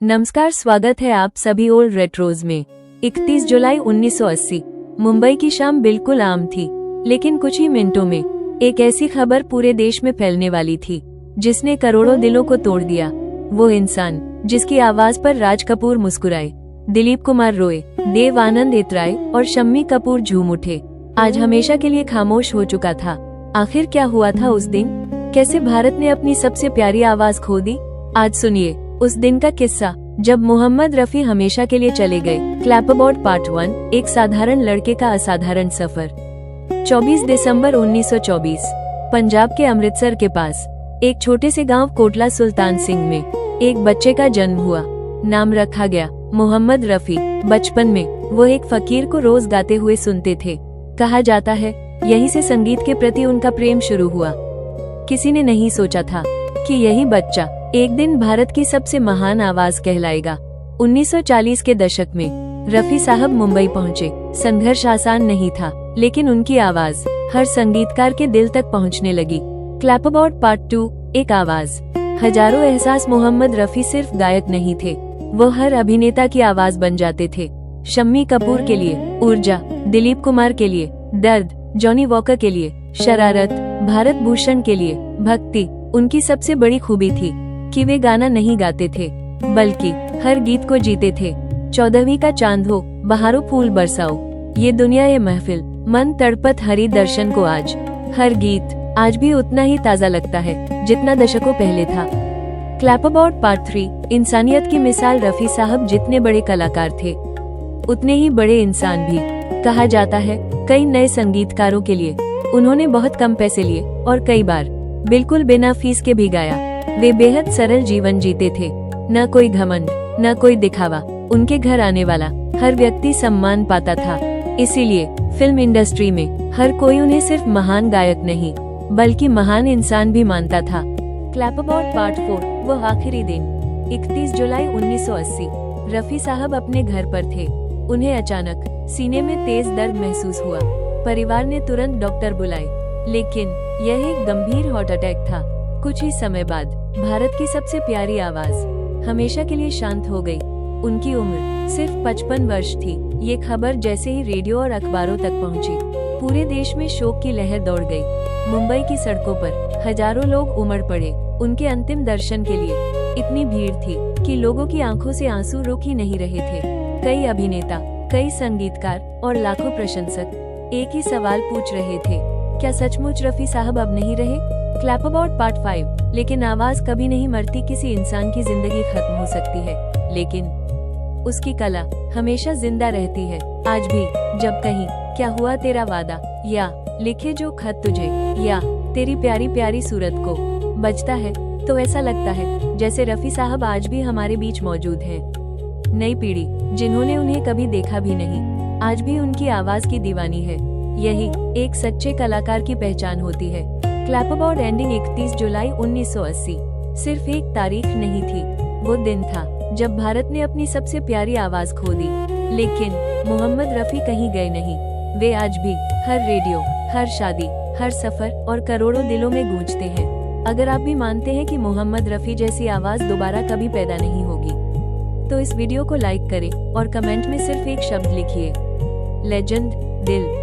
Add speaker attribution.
Speaker 1: नमस्कार, स्वागत है आप सभी ओल्ड रेट्रोज में। 31 जुलाई 1980 मुंबई की शाम बिल्कुल आम थी, लेकिन कुछ ही मिनटों में एक ऐसी खबर पूरे देश में फैलने वाली थी जिसने करोड़ों दिलों को तोड़ दिया। वो इंसान जिसकी आवाज पर राज कपूर मुस्कुराए, दिलीप कुमार रोए, देव आनंद इतराए और शम्मी कपूर झूम उठे, आज हमेशा के लिए खामोश हो चुका था। आखिर क्या हुआ था उस दिन? कैसे भारत ने अपनी सबसे प्यारी आवाज खो दी? आज सुनिए उस दिन का किस्सा जब मोहम्मद रफी हमेशा के लिए चले गए। क्लैपबोर्ड पार्ट 1, एक साधारण लड़के का असाधारण सफर। 24 दिसंबर 1924 पंजाब के अमृतसर के पास एक छोटे से गांव कोटला सुल्तान सिंह में एक बच्चे का जन्म हुआ। नाम रखा गया मोहम्मद रफी। बचपन में वो एक फकीर को रोज गाते हुए सुनते थे। कहा जाता है यहीं से संगीत के प्रति उनका प्रेम शुरू हुआ। किसी ने नहीं सोचा था कि यही बच्चा एक दिन भारत की सबसे महान आवाज कहलाएगा। 1940 के दशक में रफी साहब मुंबई पहुंचे। संघर्ष आसान नहीं था, लेकिन उनकी आवाज हर संगीतकार के दिल तक पहुंचने लगी। क्लैपबोर्ड पार्ट 2, एक आवाज, हजारों एहसास। मोहम्मद रफी सिर्फ गायक नहीं थे, वो हर अभिनेता की आवाज बन जाते थे। शम्मी कपूर के लिए ऊर्जा, दिलीप कुमार के लिए दर्द, जॉनी वॉकर के लिए शरारत, भारत भूषण के लिए भक्ति। उनकी सबसे बड़ी खूबी थी कि वे गाना नहीं गाते थे, बल्कि हर गीत को जीते थे। 14वीं का चांद हो, बहारो फूल बरसाओ, ये दुनिया ये महफिल, मन तड़पत हरि दर्शन को आज। हर गीत आज भी उतना ही ताजा लगता है जितना दशकों पहले था। क्लैपबोर्ड पार्ट 3, इंसानियत की मिसाल। रफी साहब जितने बड़े कलाकार थे, उतने ही बड़े इंसान भी। कहा जाता है कई नए संगीतकारों के लिए उन्होंने बहुत कम पैसे लिए और कई बार बिल्कुल बिना फीस के भी गाया। वे बेहद सरल जीवन जीते थे, न कोई घमंड, न कोई दिखावा। उनके घर आने वाला हर व्यक्ति सम्मान पाता था। इसीलिए फिल्म इंडस्ट्री में हर कोई उन्हें सिर्फ महान गायक नहीं, बल्कि महान इंसान भी मानता था। क्लैपबोर्ड पार्ट 4, वो आखिरी दिन। 31 जुलाई 1980 रफी साहब अपने घर पर थे। उन्हें अचानक सीने में तेज दर्द महसूस हुआ। परिवार ने तुरंत डॉक्टर बुलाए, लेकिन यह एक गंभीर हार्ट अटैक था। कुछ ही समय बाद भारत की सबसे प्यारी आवाज हमेशा के लिए शांत हो गई। उनकी उम्र सिर्फ 55 वर्ष थी। ये खबर जैसे ही रेडियो और अखबारों तक पहुंची, पूरे देश में शोक की लहर दौड़ गई। मुंबई की सड़कों पर हजारों लोग उमड़ पड़े उनके अंतिम दर्शन के लिए। इतनी भीड़ थी कि लोगों की आंखों से आंसू रुक ही नहीं रहे थे। कई अभिनेता, कई संगीतकार और लाखों प्रशंसक एक ही सवाल पूछ रहे थे, क्या सचमुच रफी साहब अब नहीं रहे? क्लैपबोर्ड पार्ट 5, लेकिन आवाज कभी नहीं मरती। किसी इंसान की जिंदगी खत्म हो सकती है, लेकिन उसकी कला हमेशा जिंदा रहती है। आज भी जब कहीं क्या हुआ तेरा वादा, या लिखे जो खत तुझे, या तेरी प्यारी प्यारी सूरत को बजता है, तो ऐसा लगता है जैसे रफी साहब आज भी हमारे बीच मौजूद हैं। नई पीढ़ी जिन्होंने उन्हें कभी देखा भी नहीं, आज भी उनकी आवाज की दीवानी है। यही एक सच्चे कलाकार की पहचान होती है। क्लैपबोर्ड एंडिंग 31 जुलाई 1980 सिर्फ एक तारीख नहीं थी, वो दिन था जब भारत ने अपनी सबसे प्यारी आवाज खो दी। लेकिन मोहम्मद रफी कहीं गए नहीं। वे आज भी हर रेडियो, हर शादी, हर सफर और करोड़ों दिलों में गूंजते हैं। अगर आप भी मानते हैं कि मोहम्मद रफी जैसी आवाज दोबारा कभी पैदा नहीं होगी, तो इस वीडियो को लाइक करें और कमेंट में सिर्फ एक शब्द लिखिए, लेजेंड, दिल।